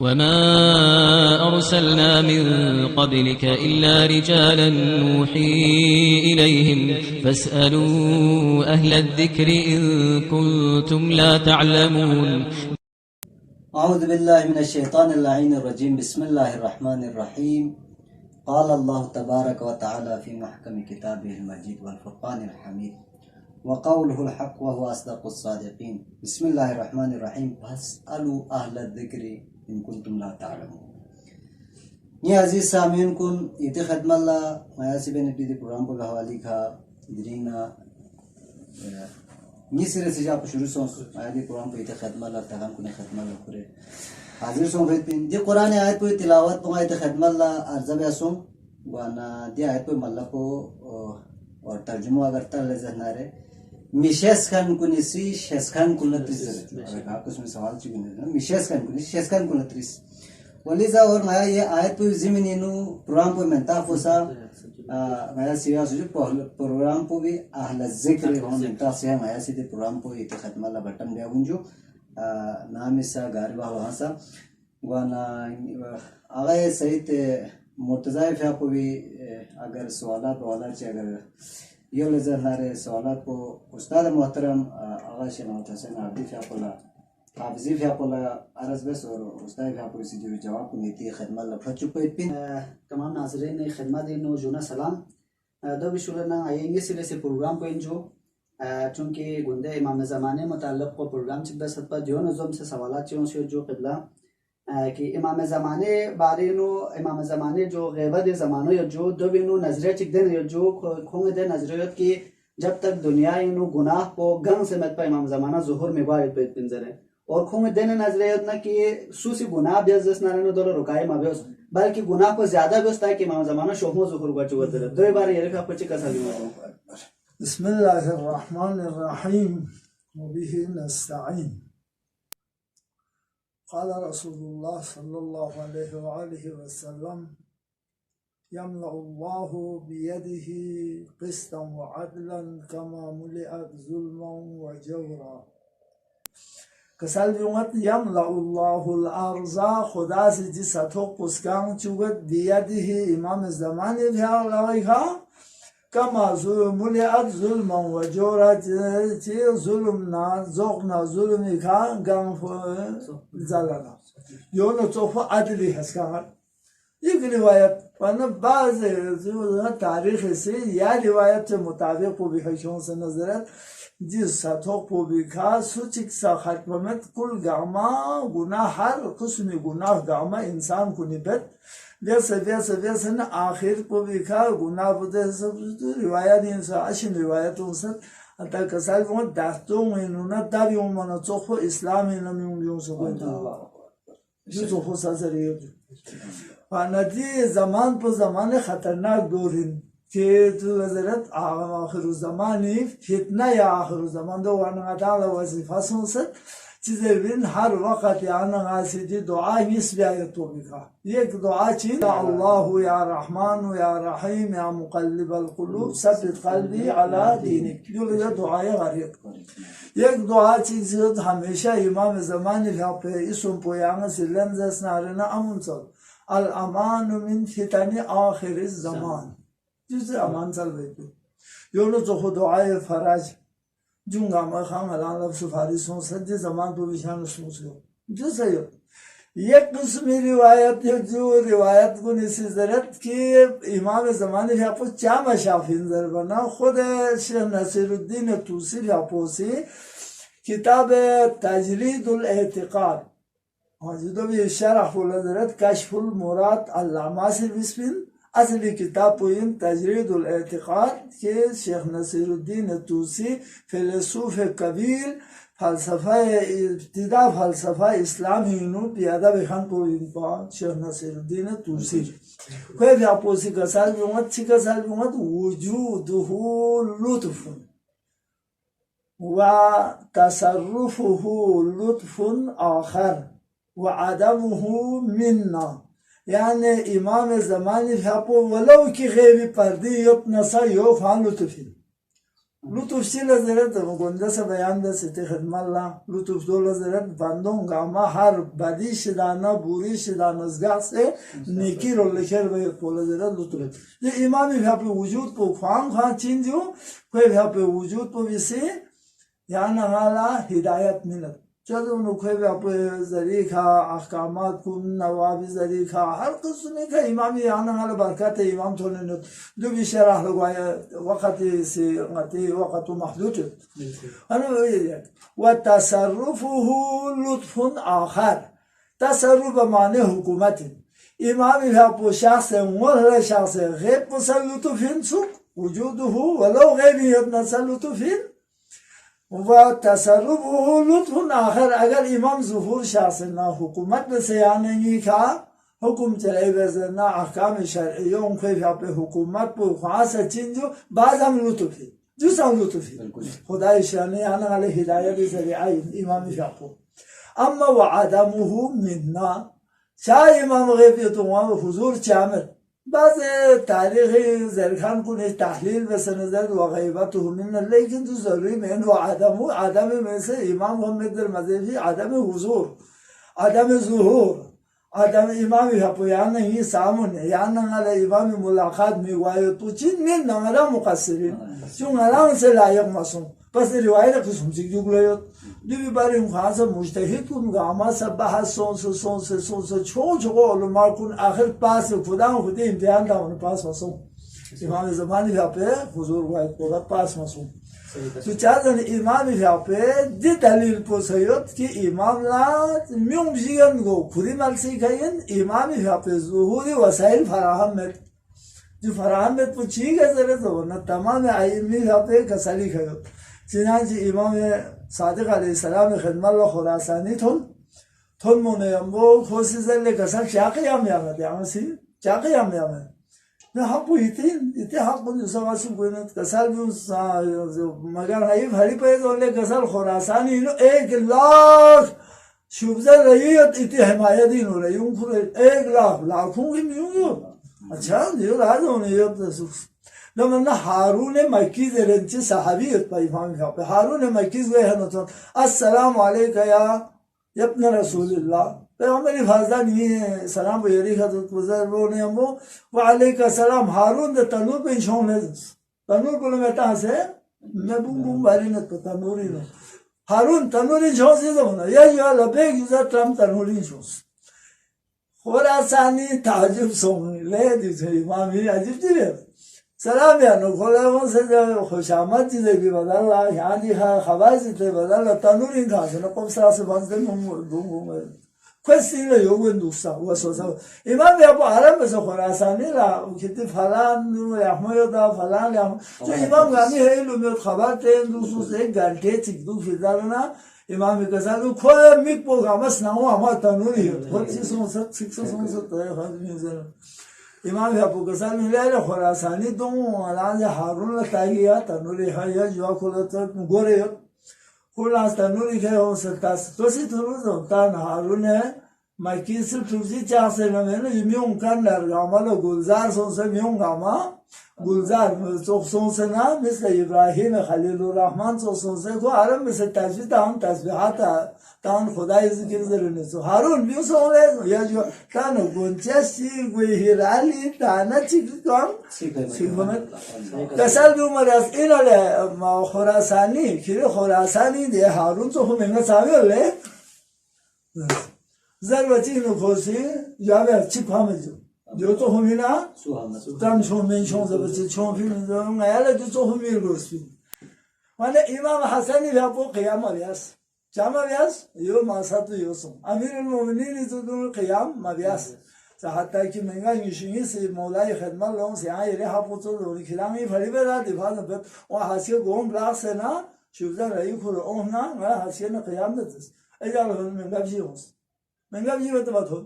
وما أرسلنا من قبلك إلا رجالا نوحي إليهم فاسألوا أهل الذكر إن كنتم لا تعلمون. أعوذ بالله من الشيطان اللعين الرجيم. بسم الله الرحمن الرحيم. قال الله تبارك وتعالى في محكم كتابه المجيد والفرقان الحميد وقوله الحق وهو أصدق الصادقين. بسم الله الرحمن الرحيم. فاسألوا أهل الذكر إن كنتم لا تعلمون. يا عزيز سامعين كن يتخدم الله ما يسيبين بدي برام بقهوالي كا درينا نيسير سجاب شروع ما يدي برام بيت خدمة الله تكلم كن خدمة الله كره حاضر سون بيتين دي قرآن آيات بيت تلاوت بقى يتخدم الله أرزب يسون وانا دي آيات بيت ملكو और तर्जुमा अगर तर लेजर नारे मिशेस खान कुनिसी शेस खान कुलत्रिस अगर आप उसमें सवाल चुके हैं ना मिशेस खान कुनिसी शेस खान कुलत्रिस वलीजा और मैं ये आयत पे ज़मीनी नु प्रोग्राम पे मेंटा फोसा मैं सिया सुझ प्रोग्राम पे भी अहल ज़िक्र हम मेंटा से मैं सीधे प्रोग्राम पे इते ख़त्म ला बटन दिया गुंजो नाम इसा गारिबा वहाँ सा वाना आगे सही ते मुर्तज़ा फ़िया को भी अगर सवालात वाला चे अगर ये लेज़र नारे सवालात को उस्ताद मोहतरम आगा शेनावत हसन आबिदी फ़िया कोला हाफ़िज़ी फ़िया कोला अर्ज़ बस और उस्ताद फ़िया को इसी जो जवाब को नीति ख़दमत लफ़्ज़ चुप इतनी तमाम नाज़रीन ने ख़दमत इन्हों जुना सलाम दो विशुलना आएंगे सिले से प्रोग्राम को इंजो चूँकि गुंडे इमाम ज़माने मुताल्लिक़ को प्रोग्राम चिब्बा सत्ता जो नज़म से सवालात चों से जो क़िबला कि इमाम ज़माने बारे नो इमाम ज़माने जो ग़ैबत ज़मानो या जो दो बिनो नज़रिया चिकदन या जो खोंगे दे नज़रियत की जब तक दुनिया इनो गुनाह को गंग से मत पर इमाम ज़माना ज़ुहर में वायद पे पिंजर है और खोंगे दे नज़रियत ना कि सूसी गुनाह बेस जस नारे दो रुकाए माबेस बल्कि गुनाह को ज़्यादा बेस ताकि इमाम ज़माना शोखों ज़ुहर को चुवत है दो बार ये रखा कुछ का साली मारो बिस्मिल्लाहिर्रहमानिर्रहीम वबिही नस्तईन قال رسول الله صلى الله عليه وآله وسلم يملأ الله بيده قسطا وعدلا كما ملئت ظلما وجورا كسالفيومت يملأ الله الأرض خدا سجي ستوق قسكان چوغت بيده إمام الزمان في عليها كما ملئت ظلما وجورا ظلمنا زوقنا ظلمي كان زلنا يونو توفى عدلي هسكان एक रिवायत वरना बाज़ तारीख़ से या रिवायत के मुताबिक को भी हशों से नजरत जिस साथों को भी खास सुचिक सा खत्मत कुल गामा गुनाह हर किस्म गुनाह गामा इंसान को निबत वैसे न आखिर को भी खा गुनाह बुदे सब रिवायत इंसान अशन रिवायतों से अतः कसाल वो दास्तों में ना दाबियों मना चोखो इस्लामी नमियों से कोई जो चोखो साजरी नदी ज़मान पर ज़माने ख़तरनाक दौरिन के तो हज़रत आखिर ज़मानी फितना या आखिर ज़मान दो वाना ताला वज़ीफ़ा सुनसत चीज़ें बिन हर वक़्त याना गासिदी दुआ मिस बिआयतों बिखा एक दुआ चीज़ अल्लाह या रहमान या रहीम या मुक़ल्लिबल क़ुलूब सब्बित क़ल्बी अला दीनिक जो ये दुआ है गरीब एक दुआ चीज़ हमेशा इमाम ज़मानी पे इसम पोयांग सिलन जस्नारना अमन सब अल-अमान मिन फितनी आखिर ज़मान जिसे अमान चल रही थी योनो जो खुद दुआए फराज जुंगा मखाम अलान लब सुफारिशों सज्जे ज़मान तो विशान सोचो जो सही हो ये किस्म रिवायत है जो रिवायत को निसी ज़रत कि इमाम ज़माने है आपको चाम शाफिन ज़र बना खुद शेख नसीरुद्दीन तूसी आपको किताब तजरीदुल एतिक़ाद जो भी शरह फुलज़रत कश्फुल मुराद अल्लामा से बिस्मिल असली किताब पुइन तजरीदुल एतिक़ाद के शेख नसीरुद्दीन तूसी फ़िलसूफ़ कबीर फ़लसफ़ा इब्तिदा फ़लसफ़ा इस्लामी नु प्यादा बेखान पुइन पा शेख नसीरुद्दीन तूसी कोई भी आपोसी का साल बिउमत वजूदुहु लुत्फ़ुन व तसर्रुफुहु लुत्फ़ुन आखर वअदमुहु मिन्ना यानी इमाम ज़मानी फ़ियापो वलो की ग़ैबी पर्दी युत नसा यो फान लुत्फ़िन लुतुफ चिला जरत गोंदा से बयान द सिते खदमल्ला लुतुफ दोला जरत बंदों गामा हर बदी शिदाना बुरी शिदाना जगा से नेकी रोल लेकर वे पोला जरत लुतुफ ये इमाम भी पे वजूद को खाम खां चिंजो कोई भी पे वजूद को विसे या नगाला हिदायत मिलत चलो नुखे भी पे जरीखा अहकामात कुन नवाबी जरीखा हर किस्म का इमाम या नगाला बरकत इमाम थोने न जो भी शरह लगवाया वक्त से वक्त महदूद अना वतसर्रुफुहु लुत्फुन आखर तसर्रुफ माने हुकूमत इमाम या पे शख्स वला शख्स गैर मुसल्लुफिन सुक वजूदुहु वलो गैर यतसल्लुफिन वतसर्रुफुहु लुत्फुन आखर अगर इमाम ज़ुहूर शख्स ना हुकूमत से आने का हुकुम चले वजना अहकाम शरइयों के पे हुकूमत को खास चिंजो बाज हम लुत्फी जो सम लुत्फी खुदा शाने आने वाले हिदायत जरिया इमाम शाफो अम्मा व आदमुहु मिन्ना शाह इमाम गैबियत व हुजूर चामर बाज तारीख जरखान को ने तहलील व सनद व गैबतहु मिन्ना लेकिन जो जरूरी में वो आदम में से इमाम मोहम्मद मज़हबी आदम हुजूर आदम ज़ुहूर आदम इमाम या पुयान ही सामने या नंगला इमाम मुलाकात में वायो तो चिन में नंगला मुकस्सिरिन जो नंगला से लायक मासूम बस रिवायत को समझ जुगलो दुबी बारे खास मुजतहिद कुन गामा सब बहस सोन छो उलमा कुन आखिर पास खुदा खुद इम्तिहान था उन पास मासूम इमाम ज़मानी या पे हुजूर वायत को पास मासूम तो चाहते इमाम यहाँ पे दी दलील पोसयोत कि इमाम ला म्यूंग जीवन को खुदी मलसी खायन इमाम यहाँ पे ज़ुहूरी वसाइल फराहम में जो फराहम में तो चीज़ है जरूरत हो ना तमाम आइमी यहाँ पे कसली खायोत चिनाजी इमाम सादिक अलैहिस्सलाम खिदमत लो खुरासानी थोन मोने वो खोसी जल्ले कसर चाक़ियाम यामत यामसी चाक़ियाम यामत ना हापु इते हापु युसवासु कोइनत कसal मगर हाई भरी पे दोले कसal खुरासानी नो 1 लाख शुबजा रहीयत इते हिमायती नो रही उन खुरे 1 लाख लाखों की मियो अच्छा ये राज होने ये तो ना हारून मक्की जरंची सहाबीयत पे इमाम का पे हारून मक्की गए है न तो अस्सलाम वालेकुम या इब्न रसूलुल्लाह पैगंबरी फाज़ा नहीं सलाम बेरी हजरत गुज़रो ने हमो वालेकुम सलाम हारून द तनूर पे छोने तनूर को मेटा से मैं बुम बारी न तो तनूरी न हारून तनूरी छोसे तो ना या लबे युजा ट्रम तनूरी छोस खुरासानी ताजुब सोंग ले दिसे इमाम ही अजीब चीज सलाम या नो खोला से खुशामद चीज़ की बदला यहाँ दी खबर से बदला तनूरी था ना कब से बंद घूम Questi le io indussa waso imam ya po aram so khurasani la kiti falan ya moyoda falan ya so imam gani he lu me khabar te indusu se gante tik du fidalna imam ka salu ko mit po gamas na wa ma tanuri ho si son sa tik son sa ta ha ni zan imam ya po ka salu le khurasani don ala ya harun la taiya tanuri ha ya jwa ko ta gore खुलास तनूरी के हो सकता तो सी थोड़ा तो तान हारून है माइकिस तुझी चाह से ना मैंने इम्यून kan गामालो गुलजार सों से इम्यून गामा गुलजार सों से ना मिस्टर इब्राहिम खलीलुर रहमान सों से को आरंभ में से तस्बीहात तान खुदाई जिक्र जरूरी सो हारून भी सों ले या जो तान गुंचेसी गुहिराली ताना चिकन सिगमत कसal भी उमरस इनले खुरासानी खिरे खुरासानी दे हारून तो हमें ना सावे ले ज़रूरती नो खोसी यावे अच्छी फामे जो तो हमें ना तम शो में शो जब से शो फिर नया जो तो हमें रोस्पी माने इमाम हसन ने आपको क़याम अभ्यास जामा अभ्यास यो मासा तो यो सो अमीरुल मोमिनीन तो क़याम अभ्यास चाहता कि महंगा युशिंगी से मौलाई खिदमत लोगों से आए रे हापो तो लोग खिलामी भरी बेरा दिफा न पर वो हासिल गोम ब्लाक से ना शुभजा रही खुद ओहना मैं हासिल न क़याम न तस ऐसा लोग महंगा भी हो महंगा भी होता बात हो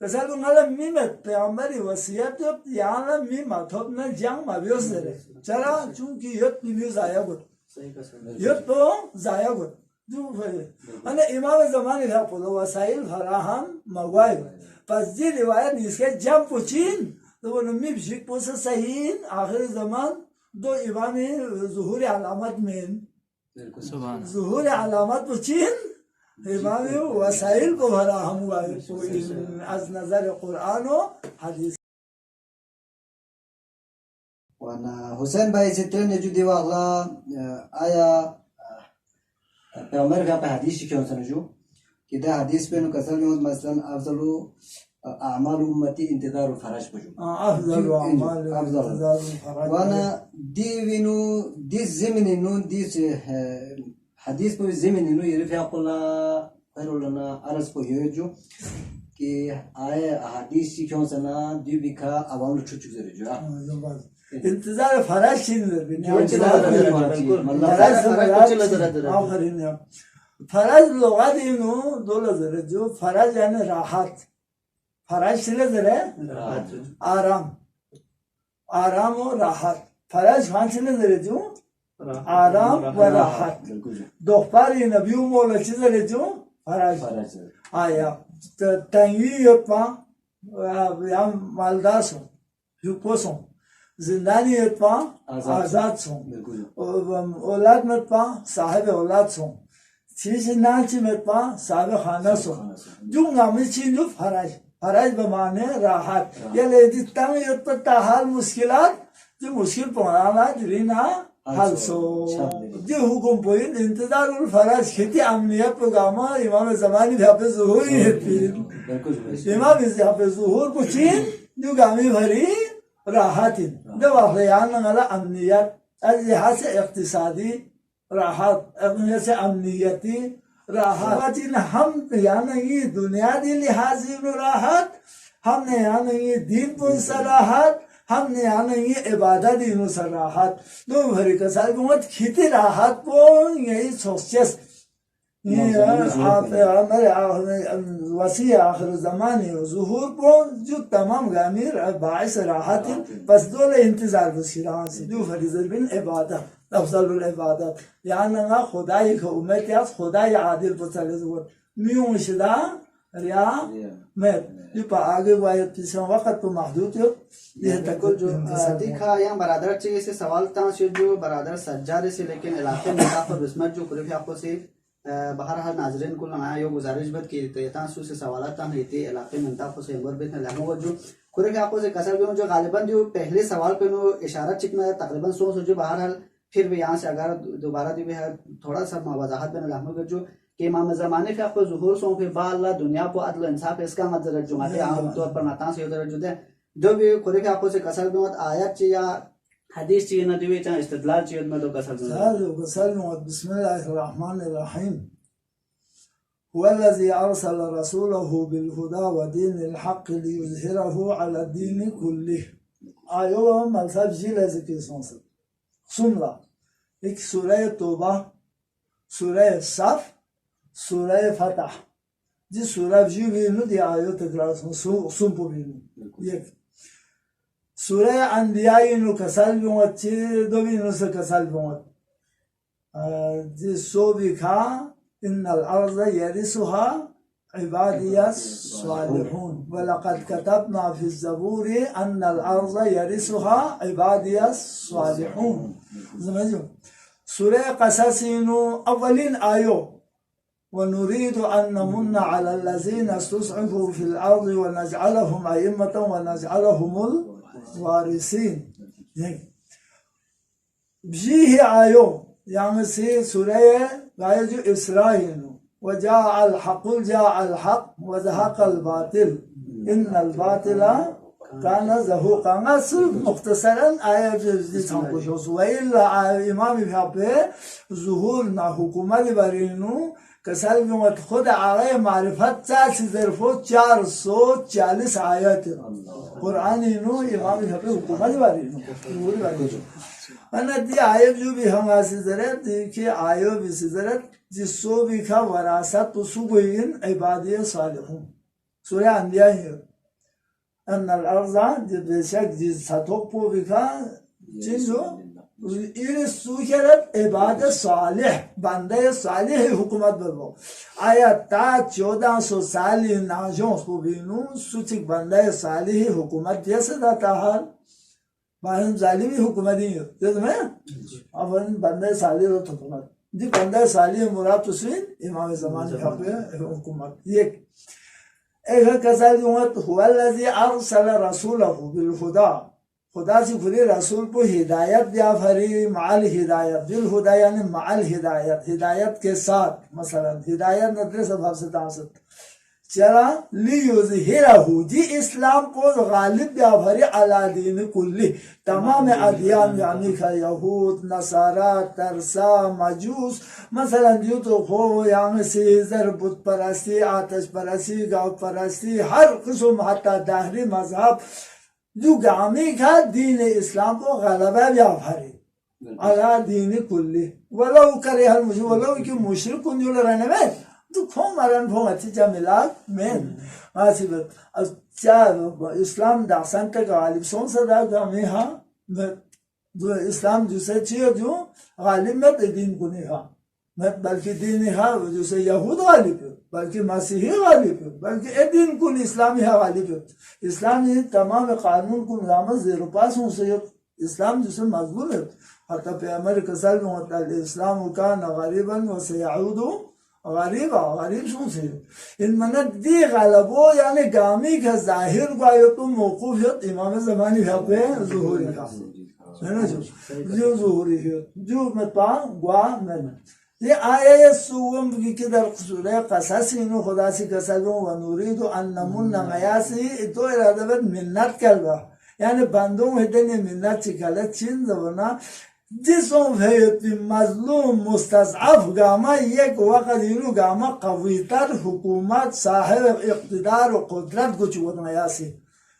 कैसा तो नाला मीमत पैगंबरी वसीयत तो याना मीमत हो न जंग माबियोस दे चला चूंकि यत बिम्यूज आया गुड यत तो जाया गुड जो है अने इमाम ज़माने था पोलो वसाइल फराहम मगवाई बस जी रिवायत इसके जम पुचिन तो वो नमी बिशिक पोसे सहीन आखिर ज़मान दो इमामी ज़ुहूर अलामत में बिल्कुल सुभान ज़ुहूर अलामत बचीन इमामी वसाइल को भरा हम हुआ आज नजर कुरान व हदीस wana Hussein bhai chitre ne ju diwa agla aya पैगंबर का पे हदीस क्यों समझो कि दा हदीस पे नु कसर में मसलन अफजलु अमाल उम्मती इंतजार फराज बजो أفضل أعمال انتظار الفرج وانا دي وينو دي زمن نو دي حديث पे زمن نو يرفع يقول خير لنا ارس को يجو कि आए हदीस क्यों सना दी बिका अवाम छुचु जरे जो इंतजार फराज शिनर आखिरीन फराज लुगात इनो दोला जरे जो फराज यानी राहत फराज शिले जरे आराम आराम और राहत फराज खान शिले जरे जो आराम व राहत दोपहरी नबियों मोला जरे जो फराज आया तंगी यपा या मालदासो युपोसो जिंदानी यपा आजाद सो औलाद मत पा साहिब औलाद सो चीज नाची मत पा साहिब खाना सो जो नामी चीजो फराज फराज बमाने राहत ये ले जितना यपा ताहाल मुश्किलात जो मुश्किल पहुंचाना दिना हाल सो जो हुकुम पोइन इंतजार उल फराज खेती अमनियत प्रोग्राम इमाम ज़मानी पे ज़ुहूर है इमाम पे ज़ुहूर कुछिन जो गामी भरी राहतिन जब अफयान नगला अमनियत अजहाज से इक्तिसादी राहत अमनियत से अमनियती राहत हम यानी ये दुनियादी लिहाजी राहत हमने यानी ये दीन पर राहत हमने यानी ये इबादत इन राहत दो भरी का साल गुमत खेती राहत को यही सोचेस ये हमारे वसी आखिर ज़माने ज़ुहूर को जो तमाम गामीर बाइस राहत बस दो ले इंतजार बसिरा से दो भरी ज़रबिन इबादत अफजल इबादत यानी ना खुदाई को उम्मीद या खुदाई आदिल पसले ज़ुहूर मियों शिदा रिया में जो आगे वाले पिछले वक्त तो महदूद है ये तक जो देखा यहाँ बरादर चाहिए से सवाल था जो बरादर सज्जारे से लेकिन इलाके में काफी बिस्मत जो कुछ आपको से बहरहाल नाजरीन को लगाया यो गुजारिश बद की तेतासु से सवाल था नहीं थे इलाके में आपको से उम्र बेत लगो जो कुछ आपको से कसर जो गालिबन जो पहले सवाल पे नो इशारा चिकना तकरीबन सो जो बहरहाल फिर भी यहाँ से अगर दोबारा दी है थोड़ा सा वजाहत में लगो जो कि इमाम ज़माने पे आपको ज़ुहूर सो पे बाल्ला दुनिया को अदल इंसाफ इसका मतलब जो आते आम तौर पर नाता से उधर जुदे जो भी खुद के आपको से कसर में आयत या हदीस चाहिए ना दिवे चाहे इस्तिदलाल चाहिए में तो कसर में बिस्मिल्लाहिर्रहमानिर्रहीम हुवल्लज़ी अरसल रसूलहु बिलहुदा व दीनिल हक़्क़ लियुज़हिरहु अला दीनि कुल्लिह आयो मतलब जिले से की सुन ला एक सूरह तौबा सूरह सफ सूरह फतह जिस सूरह जी भी नु दिया आयो तकरार सुन पो भी ये सूरह अंबिया नु कसल भी अच्छे दो भी नु से कसल भी जिस सो भी खा इन्नल अर्ज़ यरिसुहा इबादियस सालिहून वलक़द कतबना फ़ी ज़बूरि अन्नल अर्ज़ यरिसुहा इबादियस सालिहून समझो सूरह क़सस नु अव्वलिन आयो ونريد أن نمن على الذين استضعفوا في الأرض ونجعلهم أئمة ونجعلهم الوارثين بجيه آيو يعني سي سورة غاية إسرائيل وجاء الحق وزهق الباطل إن الباطل كان زهوقا نصر مختصرا آية جزء وإلا إمام في ظهورنا حكومة بارينو कसर में खुद आगे मारिफत से ज़रफ़ो 440 आयत कुरान नो इमाम हफे हुकूमत वाली नो पूरी वाली अन दी आयत जो भी हम आसे ज़रत देखिए आयो भी ज़रत जिसो भी खा वरासत तो सुगोइन इबादिय सालिहून सूरह अंबिया है अन अर्ज़ा जब बेशक जिस सतोक पो भी खा जिसो इरे सुखरत इबादत सालिह बंदे सालिह हुकूमत बनो आया ता 1400 साल नाजों को बिनु सुचिक बंदे सालिह हुकूमत जैसे दाता हाल मालूम जालिमी हुकूमत ही जो तुम्हें अपन बंदे साली रो हुकूमत जी बंदे साली मुराद तस्वीर इमाम ज़मान पे हुकूमत ये एक कसाल उम्मत हुआ लजी अरसल रसूलहु बिल हुदा खुदा से खुदे रसूल को हिदायत दिया फरी माल हिदायत बिल हुदा यानी माल हिदायत हिदायत के साथ मसलन हिदायत नदरे सब से तासत चला लियुज़हिरहु जी इस्लाम को गालिब दिया फरी अला दीन कुल्ली तमाम अदियान यानी का यहूद नसारा तरसा मजूस मसलन जो तो हो यहाँ से जरबुत परस्ती आतश परस्ती गाँव परस्ती हर किस्म हत्ता दाहरी मजहब जो गामी का दीन इस्लाम को गलबा व्यापारी अला दीन कुल्ली वलो करे हर मुझे वलो कि मुशरिक कुन जो रहने में तो कौन मरन भोग अच्छी जा मिला में आसिबत अच्छा इस्लाम दासन तक गालिब सोन सदा गामी हाँ जो इस्लाम जिसे चाहिए जो गालिब में दीन को नहीं हाँ बल्कि दीन हाँ जिसे यहूद गालिब है बल्कि मसीही गालिब है बल्कि ए दिन कुल इस्लामी है गालिब है इस्लामी तमाम कानून को निजाम ज़ेर पास हूँ से इस्लाम जिसे मजबूत है हत्ता पैगम्बर कसल में होता है इस्लाम का नगरीबन व सयाउदु गरीबा गरीब सुन से इन मनत दी गलबो यानी गामी का जाहिर को आयो तो मौकूफ है इमाम ज़मानी है पे ज़ुहूरी का है ना जो ज़ुहूरी है जो मतपा गुआ में ये आया सुवम की किधर सूरह क़सस इन्हों खुदा से कसलों व नूरीदु अन नमुन्ना मयासी तो इरादत मिन्नत कल्बा यानी बंदों हिदने मिन्नत चिकले चिन जबना जिसों भेती मजलूम मुस्तज़अफ़ गामा एक वक़्त इन्हों गामा कवीतर हुकूमत साहिब इक़्तिदार व क़ुदरत को चुवत मयासी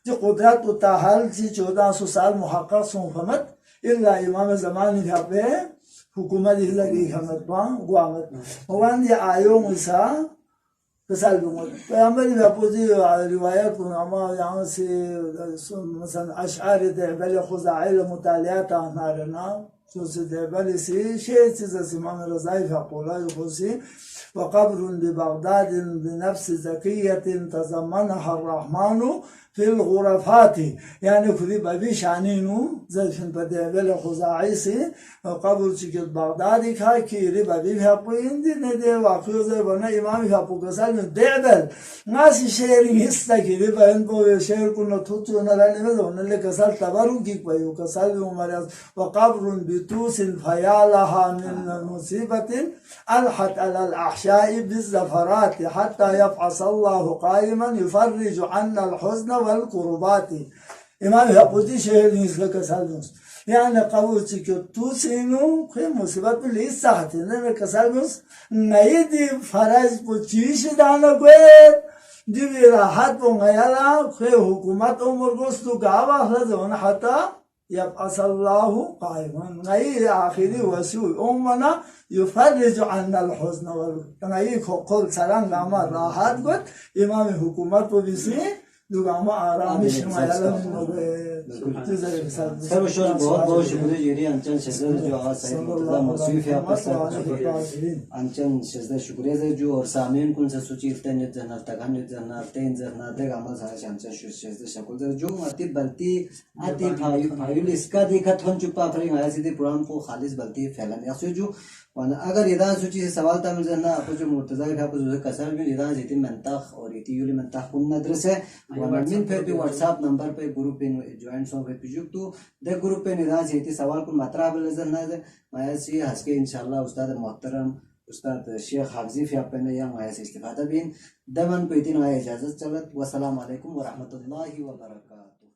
जो क़ुदरत व ताहल ची 1400 साल मुहक़्क़क़ सोफमत इल्ला इमाम ज़मानी पे हुकूमत लगी हमत पां गुआमत वन ये आयो मुसा कसal बुमत पैगंबर ने अपोजी रिवायत को नामा यहाँ से मसलन अशआर देबल खुजाइल मुतालियात हमारना जो से देबल से शेर चीज़ इमाम रज़ाई फकोला खुशी वक़ब्र बबगदाद बिनफ्स ज़कियत तज़म्मनहा अर्रहमान फिल गुरफ़ाती यानी खुदी बबी शानीनु ज़ल्फिन पर देबल खुजाई से कब्र चिकल बगदादी खा कि रे बबी भापो इंदी ने दे वाक़ियो ज़े बना इमाम भापो कसाल में देबल नासी शेरिंग हिस्सा की रे बहन को शेर को न थुचो न रहने में दोनों ले कसाल तबारू की पायो कसाल में उमरिया वक़ब्र बितूसिन फयालहा मिन मुसीबतिन अलहत अलल अहशाई बिज़फ़रात हत्ता यफ़अस अल्लाहु क़ाइमन युफ़र्रिजु अन्ना अल-हुज़्न वल कुर्बाती इमाम भापोजी शेर इसका कसाल में यानी कबूल चिक्यो तू सीनू कोई मुसीबत में ले सकते हैं मैं कसाल में नई दी फराज पुचीश दाना कोई दिव्य राहत पंगायाला कोई हुकूमत उम्र को स्तु गावा हज़ोन हता यब असल्लाहु कायमन नई आखिरी वसूल उम्मना युफर्रिजु अन्नल हुज़्न वल नई खोल सलाम गामा राहत को इमाम हुकूमत को बिसी दुगामा आरामी शमायाला सर शुक्र बहुत बहुत शुक्रिया जेरी अंचन शेजर जो आवाज सही मुतला मौसूफ है आपका अंचन शेजर शुक्रिया से जो और सामीन कुन से सूची इतने जन्नत तकान जन्नत तेन जन्नत दे गामा सारा अंचन शेजर शकुल जो अति बलती अति भाई इसका देखा थन चुपा फरिंग आया सीधे पुरान को खालिस बलती फैलाने ऐसे जो अगर इदान सूची से सवाल तमिल जन्ना आपको जो मुर्तज़ा का आपको जो कसर में इदान जीती मंताख और इती यूली मंताख कुन नदरस है वनमिन पे भी व्हाट्सएप नंबर पे ग्रुप पे ज्वाइन सो पे पिजुक तो दे ग्रुप पे इदान जीती सवाल को मात्रा बल जन्ना है माया सी हंस के इंशाल्लाह उस्ताद मोहतरम उस्ताद शेख हाफिज़ फिया पे ने या माया से इस्तिफादा बिन दमन पे इतनी इजाजत चलत वस्सलाम वालेकुम व रहमतुल्लाहि व बरकातहू।